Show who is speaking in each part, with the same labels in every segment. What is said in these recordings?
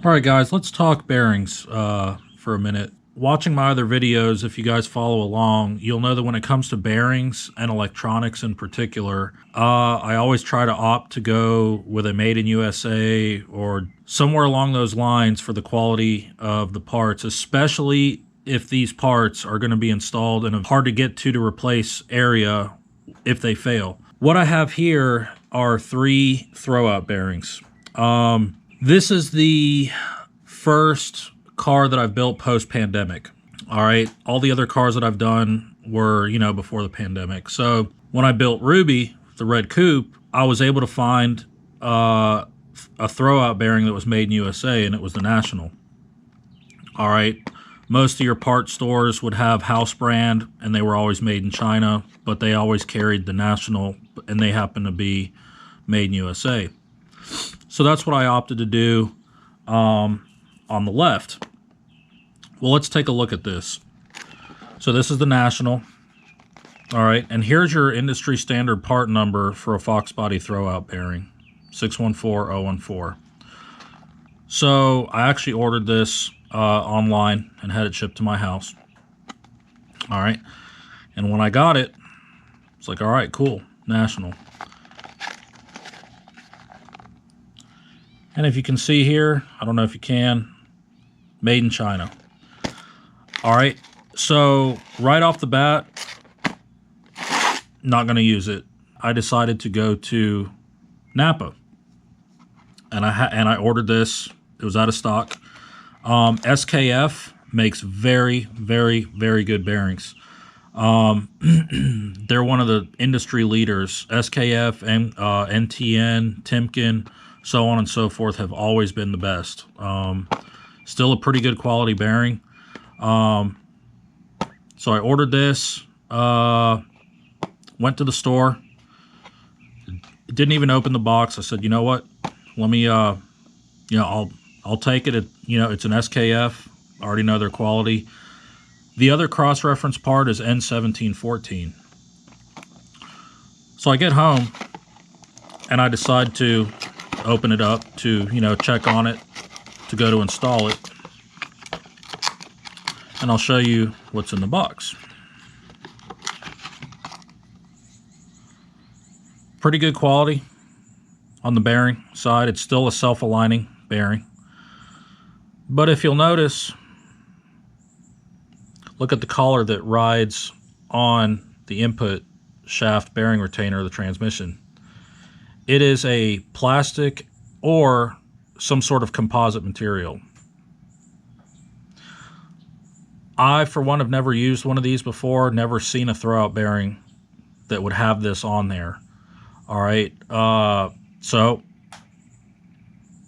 Speaker 1: All right, guys, let's talk bearings for a minute. Watching my other videos, if you guys follow along, you'll know that when it comes to bearings and electronics in particular, I always try to opt to go with a made in USA or somewhere along those lines for the quality of the parts, especially if these parts are going to be installed in a hard to get to replace area if they fail. What I have here are 3 throwout bearings. This is the first car that I've built post-pandemic. All right, all the other cars that I've done were, before the pandemic. So when I built Ruby, the red coupe, I was able to find a throwout bearing that was made in USA, and it was the National. All right, most of your part stores would have house brand, and they were always made in China, but they always carried the National, and they happen to be made in USA. So that's what I opted to do on the left. Well, let's take a look at this. So this is the National. All right, and here's your industry standard part number for a Fox body throwout bearing, 614014. So I actually ordered this online and had it shipped to my house. All right, and when I got it, it's like, all right, cool, National. And if you can see here, I don't know if you can, made in China. All right, so right off the bat, not going to use it. I decided to go to Napa, and I ordered this. It was out of stock. SKF makes very, very, very good bearings. They're one of the industry leaders. SKF, and NTN, Timken, so on and so forth have always been the best. Still a pretty good quality bearing. So I ordered this, went to the store, didn't even open the box. I said, you know what, let me, I'll take it. It's an SKF. I already know their quality. The other cross-reference part is N1714. So I get home and I decide to open it up to, check on it, to go to install it. And I'll show you what's in the box. Pretty good quality on the bearing side. It's still a self-aligning bearing. But if you'll notice, look at the collar that rides on the input shaft bearing retainer of the transmission. It is a plastic or some sort of composite material. I, for one, have never used one of these before, never seen a throwout bearing that would have this on there. All right, so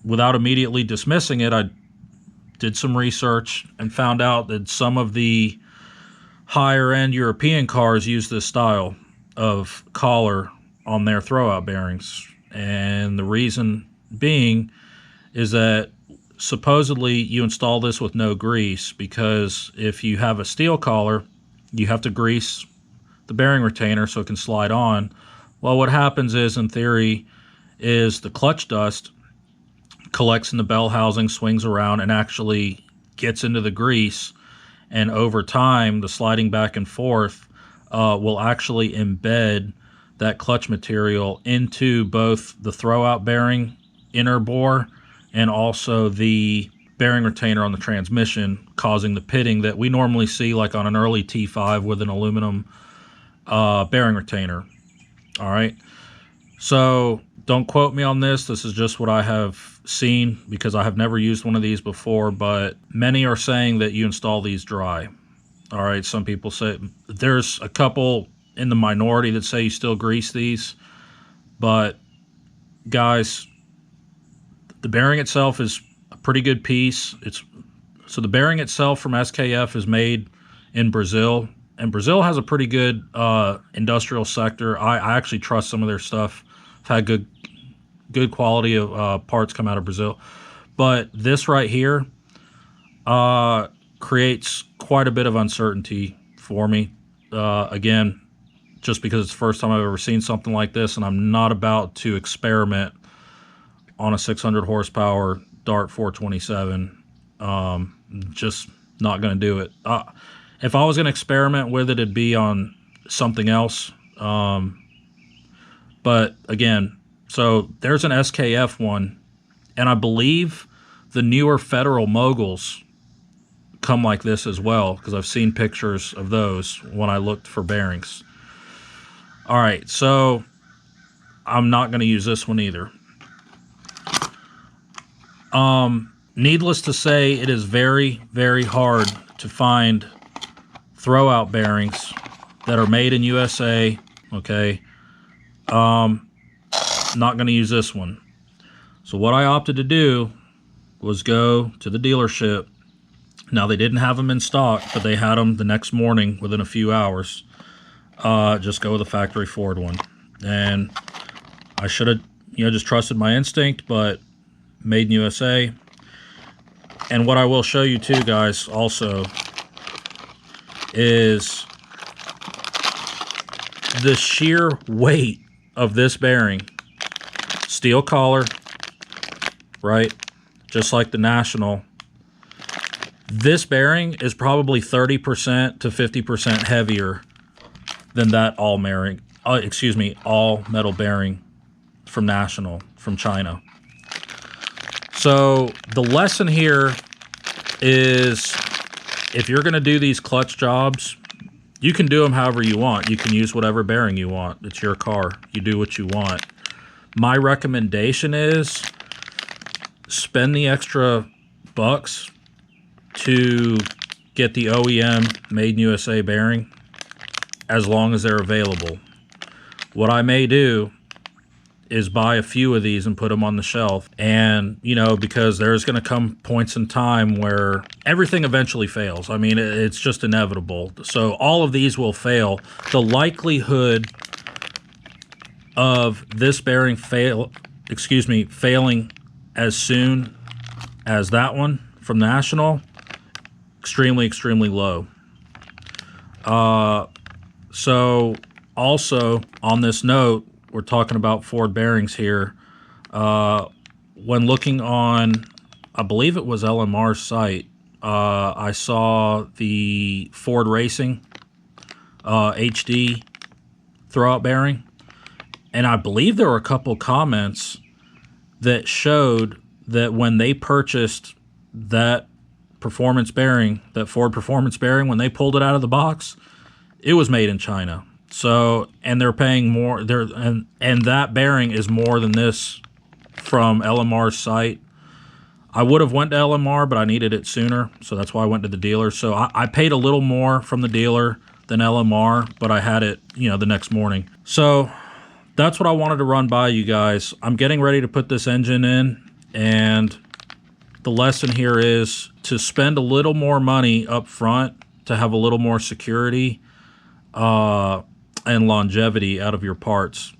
Speaker 1: without immediately dismissing it, I did some research and found out that some of the higher-end European cars use this style of collar on their throwout bearings. And the reason being is that supposedly you install this with no grease, because if you have a steel collar, you have to grease the bearing retainer so it can slide on. Well, what happens is, in theory, is the clutch dust collects in the bell housing, swings around, and actually gets into the grease. And over time, the sliding back and forth will actually embed that clutch material into both the throwout bearing inner bore and also the bearing retainer on the transmission, causing the pitting that we normally see like on an early T5 with an aluminum bearing retainer. All right, so don't quote me on this. This is just what I have seen, because I have never used one of these before, but many are saying that you install these dry. All right, some people say, there's a couple in the minority that say you still grease these, but guys, the bearing itself is a pretty good piece. So the bearing itself from SKF is made in Brazil, and Brazil has a pretty good industrial sector. I actually trust some of their stuff. I've had good quality of parts come out of Brazil. But this right here creates quite a bit of uncertainty for me. Again, just because it's the first time I've ever seen something like this, and I'm not about to experiment on a 600 horsepower Dart 427. Just not going to do it. If I was going to experiment with it, it'd be on something else. But again, so there's an SKF one, and I believe the newer Federal Moguls come like this as well, because I've seen pictures of those when I looked for bearings. All right, so I'm not going to use this one either. Needless to say, it is very, very hard to find throwout bearings that are made in USA. Okay, not going to use this one. So what I opted to do was go to the dealership. Now, they didn't have them in stock, but they had them the next morning within a few hours. Just go with a factory Ford one. And I should have, just trusted my instinct, but made in USA. And what I will show you too, guys, also is the sheer weight of this bearing. Steel collar, right? Just like the National. This bearing is probably 30% to 50% heavier than that all metal bearing from National, from China. So the lesson here is, if you're going to do these clutch jobs, you can do them however you want. You can use whatever bearing you want. It's your car. You do what you want. My recommendation is spend the extra bucks to get the OEM made in USA bearing as long as they're available. What I may do is buy a few of these and put them on the shelf. And, because there's going to come points in time where everything eventually fails. I mean, it's just inevitable. So all of these will fail. The likelihood of this bearing failing as soon as that one from National, extremely, extremely low. So also on this note, we're talking about Ford bearings here. When looking on, I believe it was LMR's site, I saw the Ford Racing HD throwout bearing, and I believe there were a couple comments that showed that when they purchased that performance bearing, that Ford performance bearing, when they pulled it out of the box, it was made in China. So, and they're paying more there, and that bearing is more than this from LMR's site. I would have went to LMR, but I needed it sooner, so that's why I went to the dealer. So I paid a little more from the dealer than LMR, but I had it, the next morning. So that's what I wanted to run by you guys. I'm getting ready to put this engine in, and the lesson here is to spend a little more money up front to have a little more security and longevity out of your parts.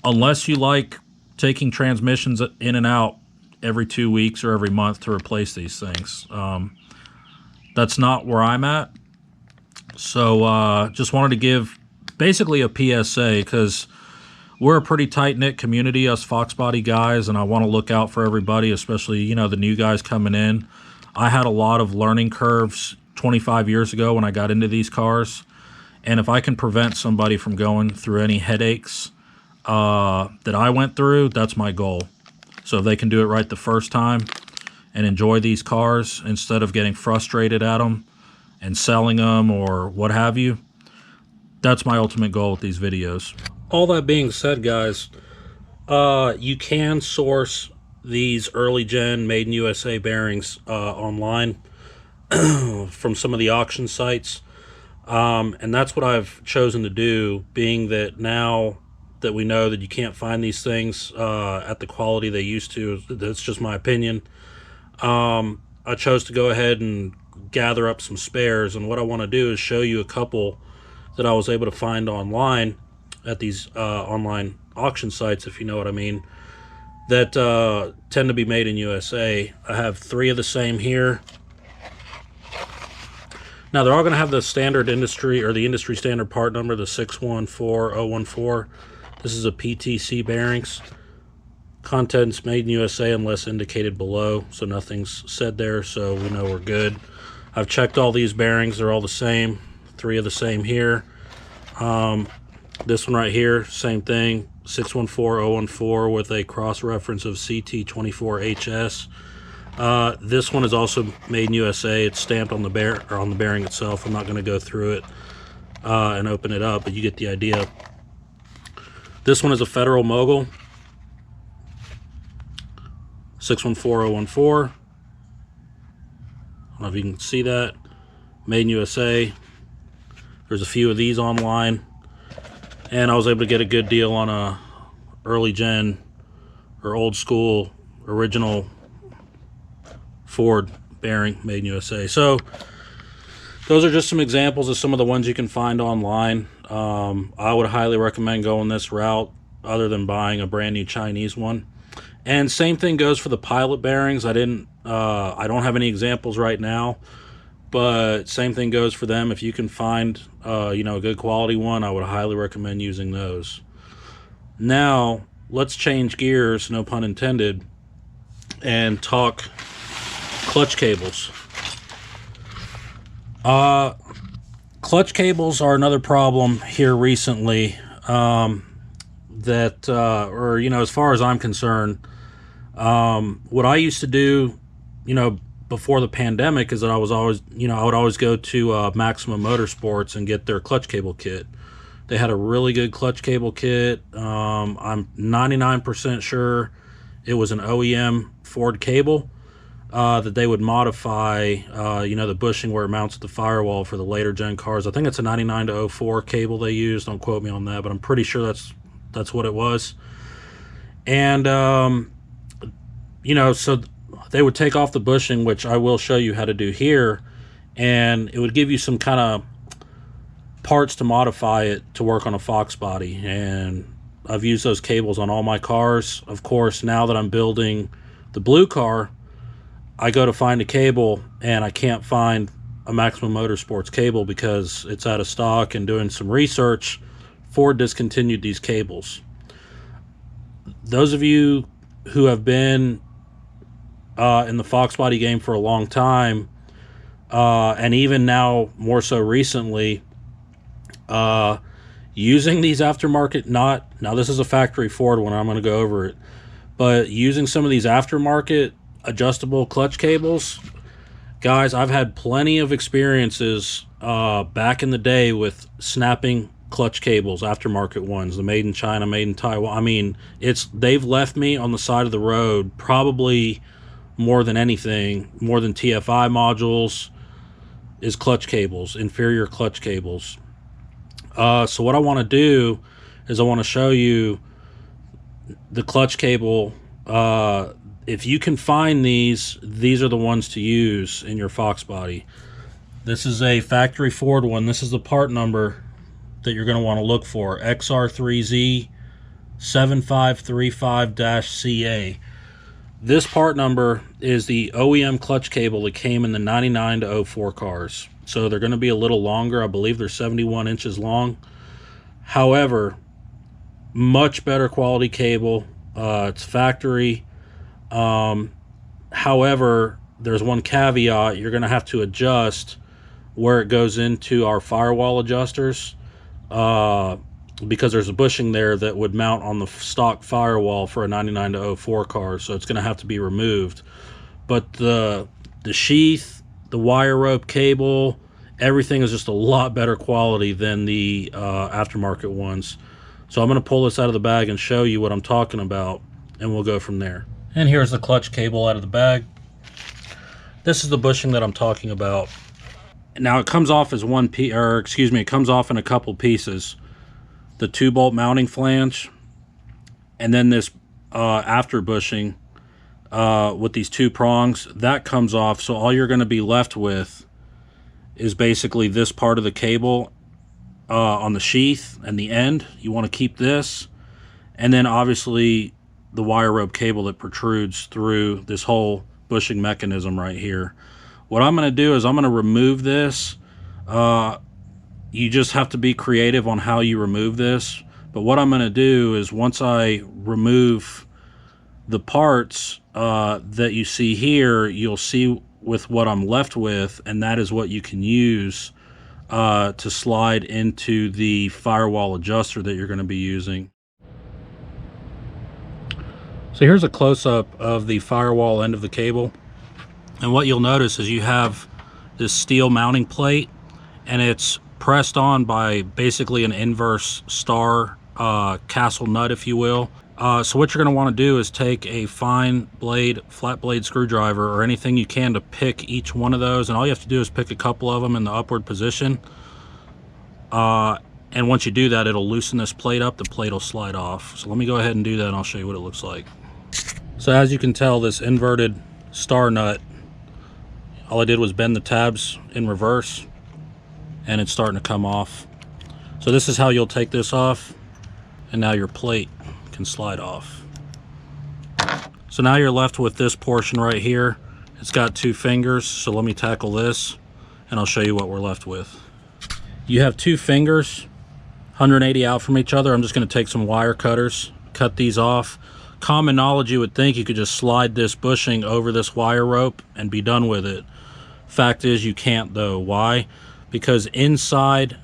Speaker 1: Unless you like taking transmissions in and out every 2 weeks or every month to replace these things. That's not where I'm at. So just wanted to give basically a PSA, because we're a pretty tight-knit community, us Fox Body guys, and I want to look out for everybody, especially, the new guys coming in. I had a lot of learning curves 25 years ago when I got into these cars. And if I can prevent somebody from going through any headaches that I went through, that's my goal. So if they can do it right the first time and enjoy these cars instead of getting frustrated at them and selling them or what have you, that's my ultimate goal with these videos. All that being said, guys, you can source these early gen made in USA bearings online from some of the auction sites. And that's what I've chosen to do, being that now that we know that you can't find these things at the quality they used to. That's just my opinion. I chose to go ahead and gather up some spares, and what I want to do is show you a couple that I was able to find online at these online auction sites, if you know what I mean, that tend to be made in USA. I have 3 of the same here. Now, they're all going to have the standard industry, or the industry standard part number, the 614014. This is a PTC bearings. Contents made in USA unless indicated below, so nothing's said there, so we know we're good. I've checked all these bearings, they're all the same. 3 of the same here. This one right here, same thing, 614014 with a cross reference of CT24HS. This one is also made in USA. It's stamped on the bearing itself. I'm not going to go through it and open it up, but you get the idea. This one is a Federal Mogul, 614014. I don't know if you can see that. Made in USA. There's a few of these online, and I was able to get a good deal on a early gen or old school original Ford bearing made in USA. So those are just some examples of some of the ones you can find online. I would highly recommend going this route other than buying a brand new Chinese one. And same thing goes for the pilot bearings. I don't have any examples right now, but same thing goes for them. If you can find a good quality one, I would highly recommend using those. Now let's change gears, no pun intended, and talk clutch cables. Clutch cables are another problem here recently. As far as I'm concerned, what I used to do, before the pandemic, is that I would always go to Maximum Motorsports and get their clutch cable kit. They had a really good clutch cable kit. I'm 99% sure it was an OEM Ford cable that they would modify, the bushing where it mounts the firewall for the later gen cars. I think it's a 99 to 04 cable they used. Don't quote me on that, but I'm pretty sure that's what it was. And so they would take off the bushing, which I will show you how to do here, and it would give you some kind of parts to modify it to work on a Fox body. And I've used those cables on all my cars. Of course, now that I'm building the blue car, I go to find a cable and I can't find a Maximum Motorsports cable because it's out of stock. And doing some research, Ford discontinued these cables. Those of you who have been in the Fox body game for a long time, and even now more so recently, using these aftermarket, now this is a factory Ford one, I'm going to go over it, but using some of these aftermarket adjustable clutch cables, guys, I've had plenty of experiences back in the day with snapping clutch cables, aftermarket ones, the made in China, made in Taiwan. I mean, they've left me on the side of the road probably more than anything, more than TFI modules, is clutch cables, inferior clutch cables. So what I want to do is I want to show you the clutch cable. If you can find these are the ones to use in your Fox body. This is a factory Ford one. This is the part number that you're going to want to look for, XR3Z 7535-CA. This part number is the OEM clutch cable that came in the 99 to 04 cars. So they're going to be a little longer. I believe they're 71 inches long. However, much better quality cable. It's factory. However, there's one caveat. You're going to have to adjust where it goes into our firewall adjusters, because there's a bushing there that would mount on the stock firewall for a 99 to 04 car, so it's going to have to be removed. But the sheath, the wire rope cable, everything is just a lot better quality than the aftermarket ones. So I'm going to pull this out of the bag and show you what I'm talking about, and we'll go from there. And here's the clutch cable out of the bag. This is the bushing that I'm talking about. Now it comes off as it comes off in a couple pieces. The 2-bolt mounting flange, and then this after bushing with these 2 prongs, that comes off. So all you're going to be left with is basically this part of the cable on the sheath and the end. You want to keep this, and then obviously the wire rope cable that protrudes through this whole bushing mechanism right here. What I'm going to do is I'm going to remove this. You just have to be creative on how you remove this. But what I'm going to do is once I remove The parts that you see here, you'll see with what I'm left with, and that is what you can use to slide into the firewall adjuster that you're going to be using. So here's a close-up of the firewall end of the cable, and what you'll notice is you have this steel mounting plate, and it's pressed on by basically an inverse star castle nut, if you will. So what you're going to want to do is take a fine blade, flat blade screwdriver, or anything you can to pick each one of those, and all you have to do is pick a couple of them in the upward position. And once you do that, it'll loosen this plate up. The plate will slide off. So let me go ahead and do that, and I'll show you what it looks like. So as you can tell, this inverted star nut, all I did was bend the tabs in reverse, and it's starting to come off. So this is how you'll take this off, and now your plate can slide off. So now you're left with this portion right here. It's got 2 fingers, so let me tackle this, and I'll show you what we're left with. You have 2 fingers, 180 out from each other. I'm just going to take some wire cutters, cut these off. Common knowledge, you would think you could just slide this bushing over this wire rope and be done with it. Fact is, you can't though. Why? Because inside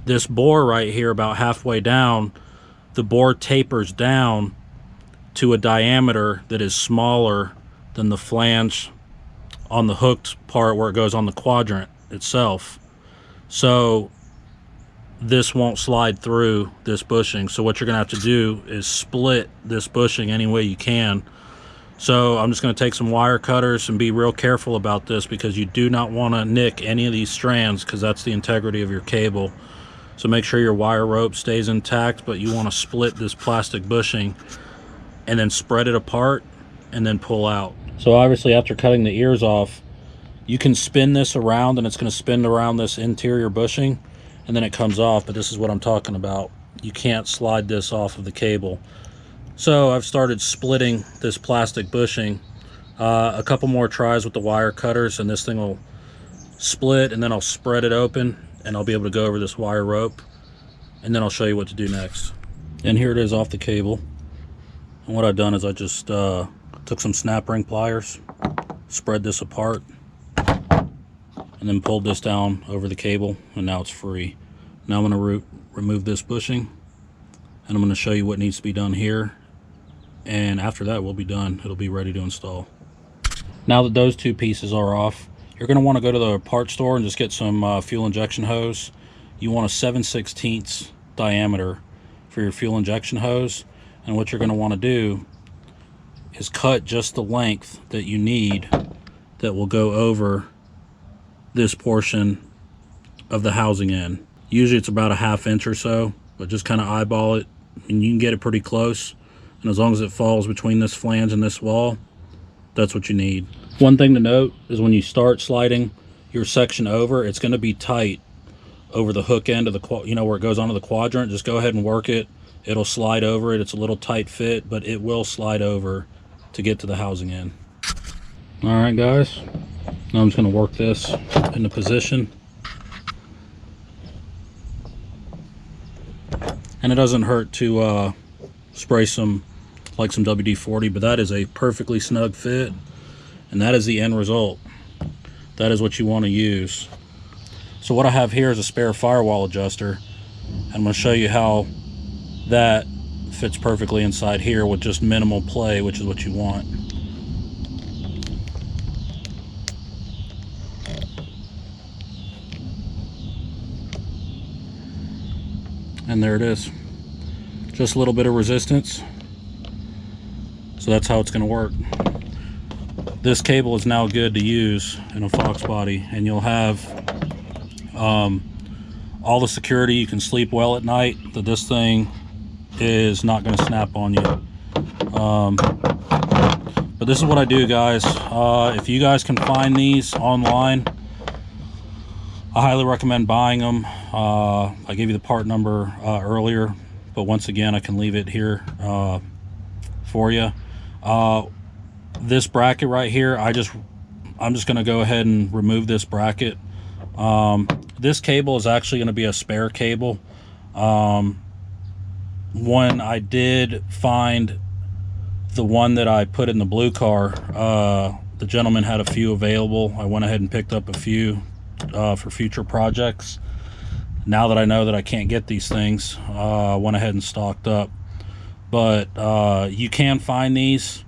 Speaker 1: this bore right here, about halfway down, the bore tapers down to a diameter that is smaller than the flange on the hooked part where it goes on the quadrant itself. So this won't slide through this bushing. So what you're gonna have to do is split this bushing any way you can. So I'm just gonna take some wire cutters and be real careful about this, because you do not wanna nick any of these strands, because that's the integrity of your cable. So make sure your wire rope stays intact, but you wanna split this plastic bushing and then spread it apart and then pull out. So obviously after cutting the ears off, you can spin this around, and it's gonna spin around this interior bushing, and then it comes off. But this is what I'm talking about. You can't slide this off of the cable. So I've started splitting this plastic bushing. A couple more tries with the wire cutters, and this thing will split, and then I'll spread it open, and I'll be able to go over this wire rope, and then I'll show you what to do next. And here it is off the cable. And what I've done is I just took some snap ring pliers, spread this apart, and then pulled this down over the cable, and now it's free. Now I'm going to remove this bushing, and I'm going to show you what needs to be done here, and after that we'll be done. It'll be ready to install. Now that those 2 pieces are off, you're going to want to go to the parts store and just get some fuel injection hose. You want a 7/16 diameter for your fuel injection hose, and what you're going to want to do is cut just the length that you need that will go over this portion of the housing end. Usually it's about a 1/2 inch or so, but just kind of eyeball it, and you can get it pretty close. And as long as it falls between this flange and this wall, that's what you need. One thing to note is when you start sliding your section over, it's going to be tight over the hook end of the, where it goes onto the quadrant. Just go ahead and work it. It'll slide over it. It's a little tight fit, but it will slide over to get to the housing end. All right, guys. Now I'm just going to work this into position. And it doesn't hurt to spray some WD-40, but that is a perfectly snug fit, and that is the end result. That is what you want to use. So what I have here is a spare firewall adjuster. I'm going to show you how that fits perfectly inside here with just minimal play, which is what you want. And there it is. Just a little bit of resistance. So that's how it's going to work. This cable is now good to use in a Fox body, and you'll have all the security. You can sleep well at night, that this thing is not going to snap on you. But this is what I do, guys. If you guys can find these online, I highly recommend buying them. I gave you the part number earlier, but once again, I can leave it here for you. This bracket right here, I'm just going to go ahead and remove this bracket. This cable is actually going to be a spare cable. When I did find the one that I put in the blue car, the gentleman had a few available. I went ahead and picked up a few for future projects. Now that I know that I can't get these things, I went ahead and stocked up. But you can find these.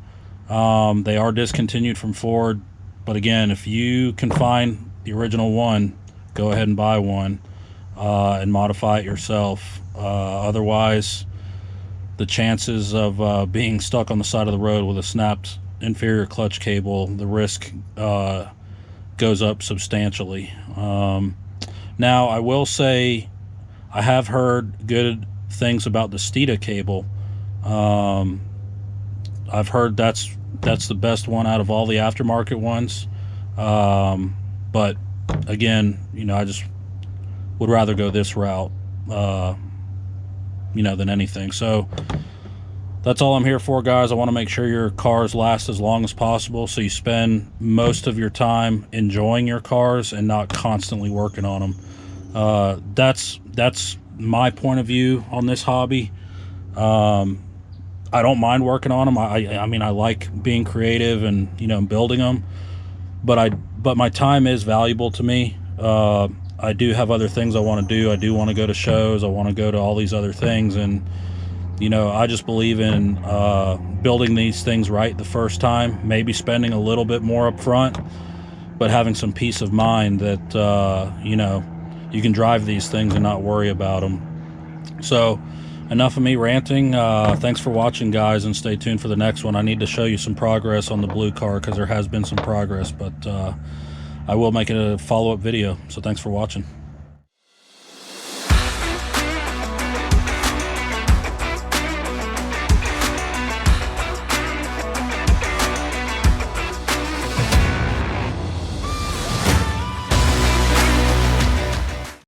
Speaker 1: They are discontinued from Ford. But again, if you can find the original one, go ahead and buy one and modify it yourself. Otherwise, the chances of being stuck on the side of the road with a snapped inferior clutch cable, the risk goes up substantially. Now, I will say I have heard good things about the Steeda cable. I've heard that's the best one out of all the aftermarket ones. But again, I just would rather go this route, than anything. So that's all I'm here for, guys. I want to make sure your cars last as long as possible, so you spend most of your time enjoying your cars and not constantly working on them. That's my point of view on this hobby. I don't mind working on them. I mean, I like being creative and building them, but my time is valuable to me. I do have other things I want to do. I do want to go to shows. I want to go to all these other things, and I just believe in building these things right the first time, maybe spending a little bit more up front, but having some peace of mind that you can drive these things and not worry about them. So enough of me ranting. Thanks for watching, guys, and stay tuned for the next one. I need to show you some progress on the blue car because there has been some progress, but I will make it a follow-up video. So thanks for watching.